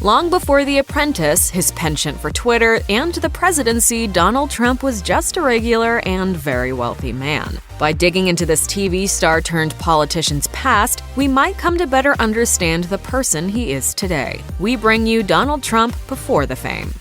Long before The Apprentice, his penchant for Twitter, and the presidency, Donald Trump was just a regular and very wealthy man. By digging into this TV star turned politician's past, we might come to better understand the person he is today. We bring you Donald Trump before the fame.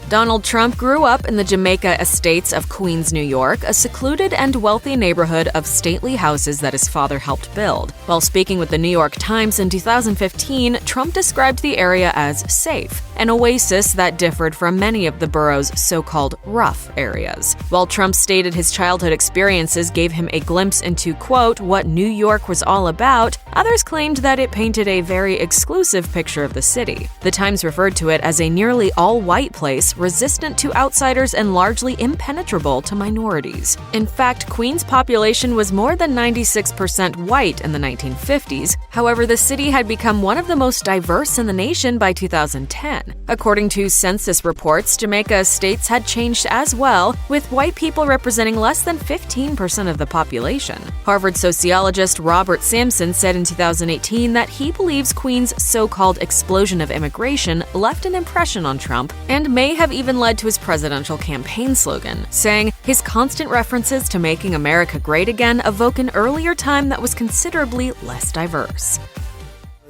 Donald Trump grew up in the Jamaica Estates of Queens, New York, a secluded and wealthy neighborhood of stately houses that his father helped build. While speaking with the New York Times in 2015, Trump described the area as safe, an oasis that differed from many of the borough's so-called rough areas. While Trump stated his childhood experiences gave him a glimpse into, quote, what New York was all about, others claimed that it painted a very exclusive picture of the city. The Times referred to it as a nearly all-white place, resistant to outsiders and largely impenetrable to minorities. In fact, Queens' population was more than 96% white in the 1950s. However, the city had become one of the most diverse in the nation by 2010. According to census reports, Jamaica Estates had changed as well, with white people representing less than 15% of the population. Harvard sociologist Robert Sampson said in 2018 that he believes Queens' so-called explosion of immigration left an impression on Trump and may have even led to his presidential campaign slogan, saying his constant references to making America great again evoke an earlier time that was considerably less diverse.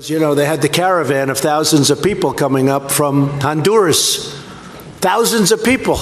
You know, they had the caravan of thousands of people coming up from Honduras. Thousands of people.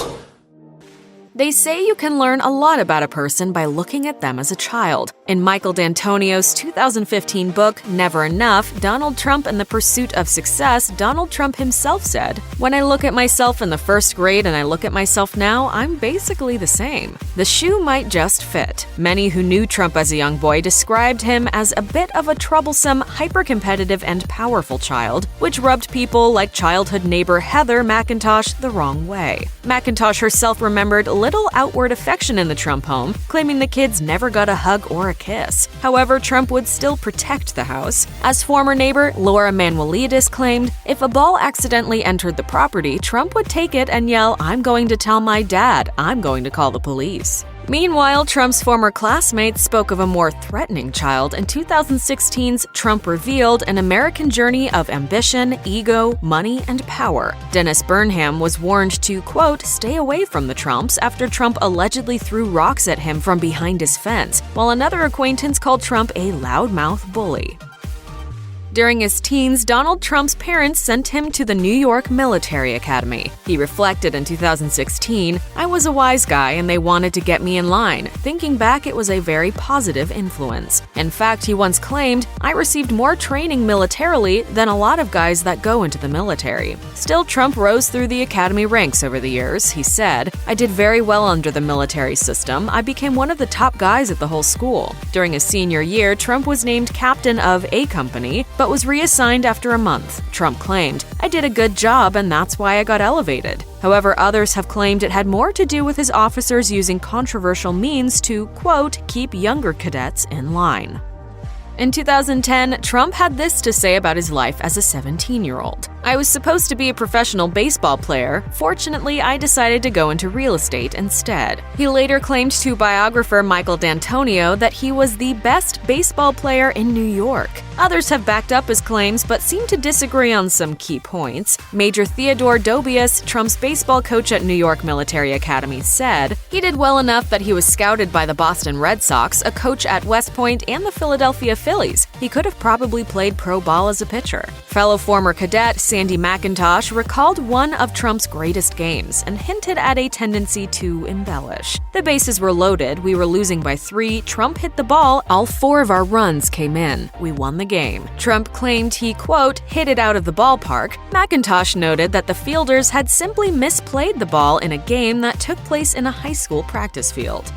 They say you can learn a lot about a person by looking at them as a child. In Michael D'Antonio's 2015 book, Never Enough, Donald Trump and the Pursuit of Success, Donald Trump himself said, "When I look at myself in the first grade and I look at myself now, I'm basically the same. The shoe might just fit." Many who knew Trump as a young boy described him as a bit of a troublesome, hyper-competitive, and powerful child, which rubbed people like childhood neighbor Heather McIntosh the wrong way. McIntosh herself remembered little outward affection in the Trump home, claiming the kids never got a hug or a kiss. However, Trump would still protect the house. As former neighbor Laura Manuelidis claimed, if a ball accidentally entered the property, Trump would take it and yell, "I'm going to tell my dad, I'm going to call the police." Meanwhile, Trump's former classmates spoke of a more threatening child in 2016's Trump Revealed, an American journey of ambition, ego, money, and power. Dennis Burnham was warned to, quote, stay away from the Trumps after Trump allegedly threw rocks at him from behind his fence, while another acquaintance called Trump a loudmouth bully. During his teens, Donald Trump's parents sent him to the New York Military Academy. He reflected in 2016, "I was a wise guy and they wanted to get me in line. Thinking back, it was a very positive influence." In fact, he once claimed, "I received more training militarily than a lot of guys that go into the military." Still, Trump rose through the academy ranks over the years. He said, "I did very well under the military system. I became one of the top guys at the whole school." During his senior year, Trump was named captain of A Company, but was reassigned after a month. Trump claimed, "I did a good job and that's why I got elevated." However, others have claimed it had more to do with his officers using controversial means to, quote, keep younger cadets in line. In 2010, Trump had this to say about his life as a 17-year-old. "I was supposed to be a professional baseball player. Fortunately, I decided to go into real estate instead." He later claimed to biographer Michael D'Antonio that he was the best baseball player in New York. Others have backed up his claims but seem to disagree on some key points. Major Theodore Dobius, Trump's baseball coach at New York Military Academy, said, "He did well enough that he was scouted by the Boston Red Sox, a coach at West Point, and the Philadelphia Phillies. He could have probably played pro ball as a pitcher." Fellow former cadet Sandy McIntosh recalled one of Trump's greatest games and hinted at a tendency to embellish. "The bases were loaded, we were losing by 3, Trump hit the ball, all 4 of our runs came in. We won the game." Trump claimed he, quote, hit it out of the ballpark. McIntosh noted that the fielders had simply misplayed the ball in a game that took place in a high school practice field.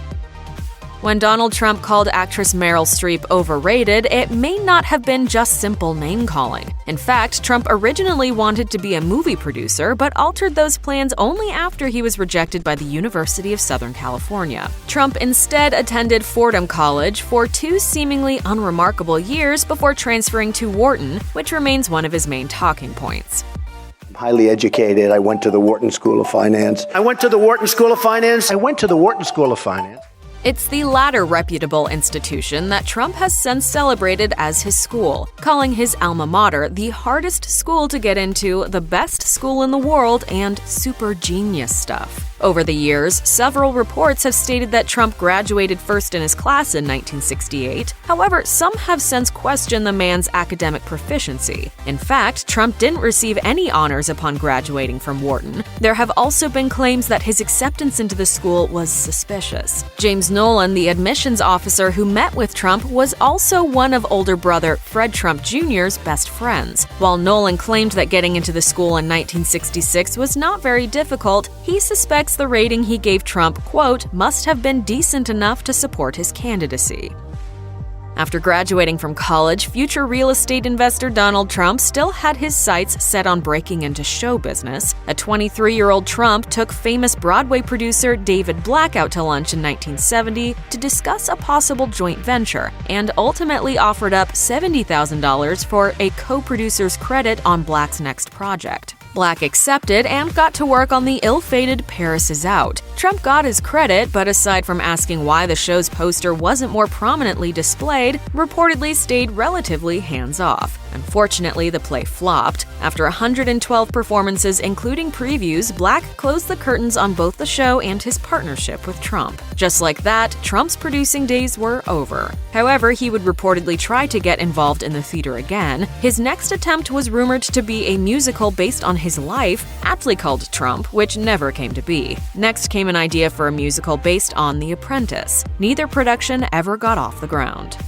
When Donald Trump called actress Meryl Streep overrated, it may not have been just simple name-calling. In fact, Trump originally wanted to be a movie producer, but altered those plans only after he was rejected by the University of Southern California. Trump instead attended Fordham College for 2 seemingly unremarkable years before transferring to Wharton, which remains one of his main talking points. I'm highly educated. I went to the Wharton School of Finance. It's the latter reputable institution that Trump has since celebrated as his school, calling his alma mater the hardest school to get into, the best school in the world, and super genius stuff. Over the years, several reports have stated that Trump graduated first in his class in 1968. However, some have since questioned the man's academic proficiency. In fact, Trump didn't receive any honors upon graduating from Wharton. There have also been claims that his acceptance into the school was suspicious. James Nolan, the admissions officer who met with Trump, was also one of older brother Fred Trump Jr.'s best friends. While Nolan claimed that getting into the school in 1966 was not very difficult, he suspects the rating he gave Trump, quote, must have been decent enough to support his candidacy. After graduating from college, future real estate investor Donald Trump still had his sights set on breaking into show business. A 23-year-old Trump took famous Broadway producer David Black out to lunch in 1970 to discuss a possible joint venture, and ultimately offered up $70,000 for a co-producer's credit on Black's next project. Black accepted and got to work on the ill-fated Paris Is Out. Trump got his credit, but aside from asking why the show's poster wasn't more prominently displayed, reportedly stayed relatively hands-off. Unfortunately, the play flopped. After 112 performances, including previews, Black closed the curtains on both the show and his partnership with Trump. Just like that, Trump's producing days were over. However, he would reportedly try to get involved in the theater again. His next attempt was rumored to be a musical based on his life, aptly called Trump, which never came to be. Next came an idea for a musical based on The Apprentice. Neither production ever got off the ground.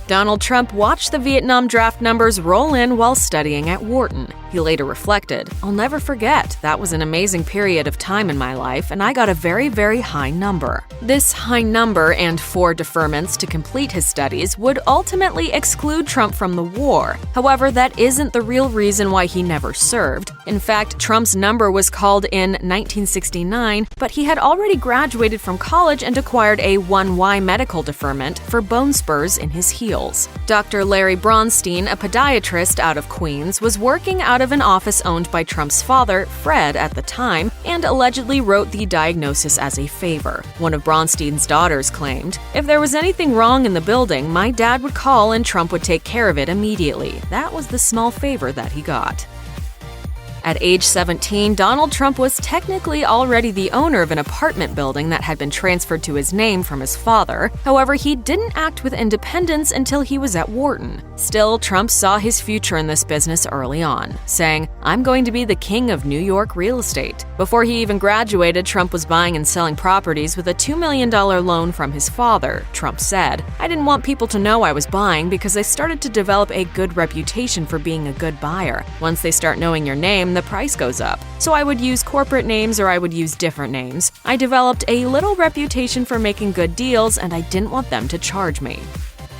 Donald Trump watched the Vietnam draft numbers roll in while studying at Wharton. He later reflected, "I'll never forget, that was an amazing period of time in my life, and I got a very, very high number." This high number and 4 deferments to complete his studies would ultimately exclude Trump from the war. However, that isn't the real reason why he never served. In fact, Trump's number was called in 1969, but he had already graduated from college and acquired a 1Y medical deferment for bone spurs in his heels. Dr. Larry Bronstein, a podiatrist out of Queens, was working out of an office owned by Trump's father, Fred, at the time, and allegedly wrote the diagnosis as a favor. One of Bronstein's daughters claimed, "If there was anything wrong in the building, my dad would call and Trump would take care of it immediately. That was the small favor that he got." At age 17, Donald Trump was technically already the owner of an apartment building that had been transferred to his name from his father. However, he didn't act with independence until he was at Wharton. Still, Trump saw his future in this business early on, saying, "I'm going to be the king of New York real estate." Before he even graduated, Trump was buying and selling properties with a $2 million loan from his father. Trump said, "I didn't want people to know I was buying because I started to develop a good reputation for being a good buyer. Once they start knowing your name, the price goes up. So I would use corporate names or I would use different names. I developed a little reputation for making good deals, and I didn't want them to charge me."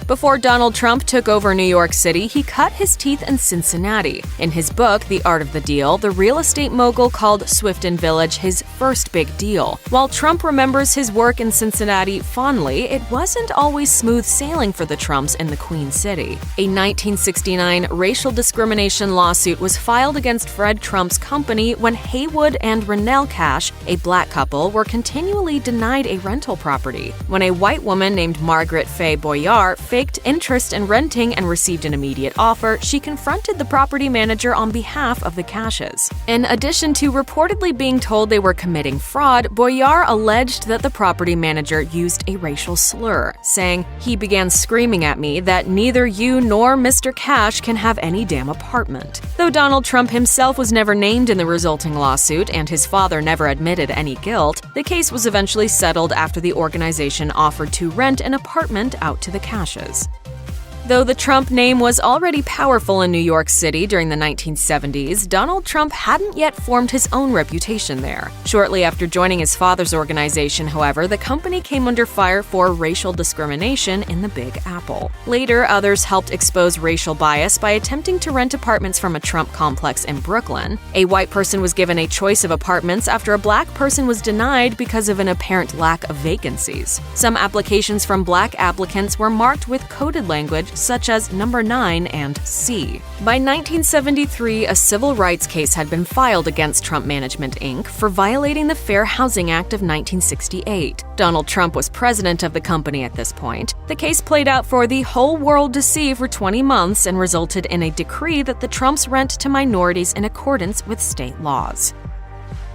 Before Donald Trump took over New York City, he cut his teeth in Cincinnati. In his book, The Art of the Deal, the real estate mogul called Swifton Village his first big deal. While Trump remembers his work in Cincinnati fondly, it wasn't always smooth sailing for the Trumps in the Queen City. A 1969 racial discrimination lawsuit was filed against Fred Trump's company when Haywood and Renelle Cash, a black couple, were continually denied a rental property. When a white woman named Margaret Faye Boyar faked interest in renting and received an immediate offer, she confronted the property manager on behalf of the Cashes. In addition to reportedly being told they were committing fraud, Boyar alleged that the property manager used a racial slur, saying, "He began screaming at me that neither you nor Mr. Cash can have any damn apartment." Though Donald Trump himself was never named in the resulting lawsuit and his father never admitted any guilt, the case was eventually settled after the organization offered to rent an apartment out to the Cashes. Though the Trump name was already powerful in New York City during the 1970s, Donald Trump hadn't yet formed his own reputation there. Shortly after joining his father's organization, however, the company came under fire for racial discrimination in the Big Apple. Later, others helped expose racial bias by attempting to rent apartments from a Trump complex in Brooklyn. A white person was given a choice of apartments after a black person was denied because of an apparent lack of vacancies. Some applications from black applicants were marked with coded language such as number 9 and C. By 1973, a civil rights case had been filed against Trump Management, Inc. for violating the Fair Housing Act of 1968. Donald Trump was president of the company at this point. The case played out for the whole world to see for 20 months and resulted in a decree that the Trumps rent to minorities in accordance with state laws.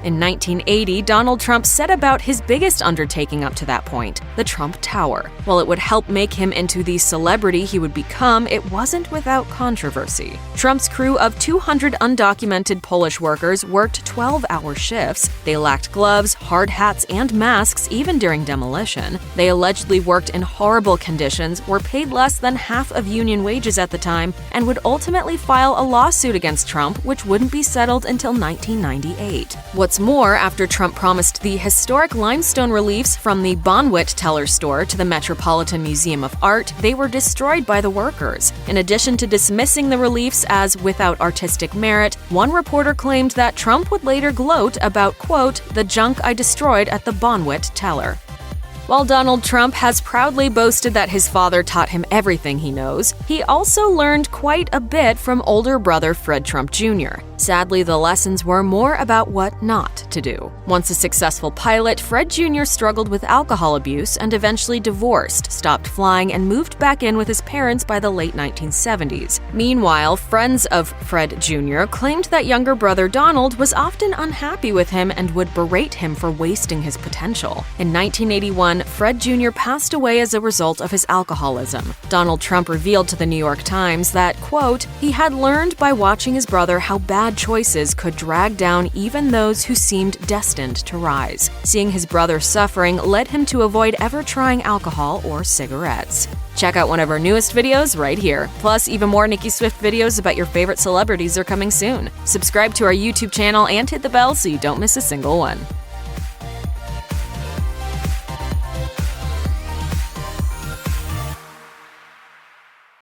In 1980, Donald Trump set about his biggest undertaking up to that point, the Trump Tower. While it would help make him into the celebrity he would become, it wasn't without controversy. Trump's crew of 200 undocumented Polish workers worked 12-hour shifts. They lacked gloves, hard hats, and masks even during demolition. They allegedly worked in horrible conditions, were paid less than half of union wages at the time, and would ultimately file a lawsuit against Trump, which wouldn't be settled until 1998. What's more, after Trump promised the historic limestone reliefs from the Bonwit Teller store to the Metropolitan Museum of Art, they were destroyed by the workers. In addition to dismissing the reliefs as without artistic merit, one reporter claimed that Trump would later gloat about, quote, the junk I destroyed at the Bonwit Teller. While Donald Trump has proudly boasted that his father taught him everything he knows, he also learned quite a bit from older brother Fred Trump Jr. Sadly, the lessons were more about what not to do. Once a successful pilot, Fred Jr. struggled with alcohol abuse and eventually divorced, stopped flying, and moved back in with his parents by the late 1970s. Meanwhile, friends of Fred Jr. claimed that younger brother Donald was often unhappy with him and would berate him for wasting his potential. In 1981, Fred Jr. passed away as a result of his alcoholism. Donald Trump revealed to the New York Times that, quote, he had learned by watching his brother how bad choices could drag down even those who seemed destined to rise. Seeing his brother suffering led him to avoid ever trying alcohol or cigarettes. Check out one of our newest videos right here. Plus, even more Nicki Swift videos about your favorite celebrities are coming soon. Subscribe to our YouTube channel and hit the bell so you don't miss a single one.